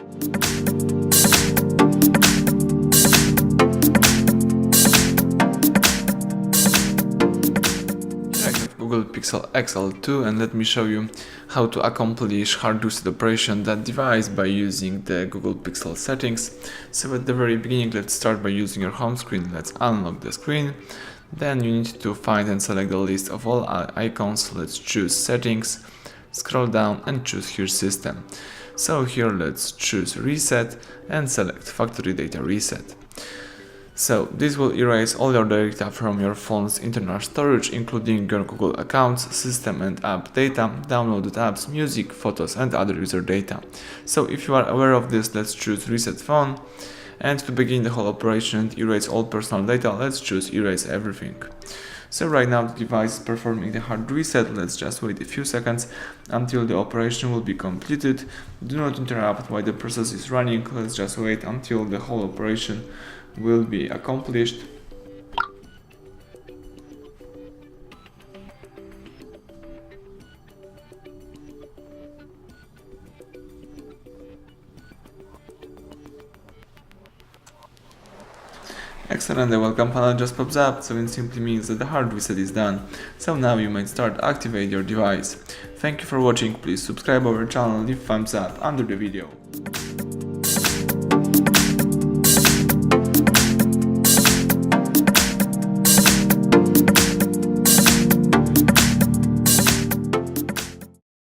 I have Google Pixel XL2 and let me show you how to accomplish hard reset operation on that device by using the Google Pixel settings. So at the very beginning, let's start by using your home screen. Let's unlock the screen. Then you need to find and select the list of all icons. Let's choose settings, scroll down and choose here system. So here let's choose reset and select factory data reset. So this will erase all your data from your phone's internal storage, including your Google accounts, system and app data, downloaded apps, music, photos and other user data. So if you are aware of this, let's choose reset phone. And to begin the whole operation and erase all personal data, let's choose erase everything. So right now the device is performing the hard reset. Let's just wait a few seconds until the operation will be completed. Do not interrupt while the process is running. Let's just wait until the whole operation will be accomplished. Excellent, the welcome panel just pops up, so it simply means that the hard reset is done. So now you might start activate your device. Thank you for watching, please subscribe our channel and leave thumbs up under the video.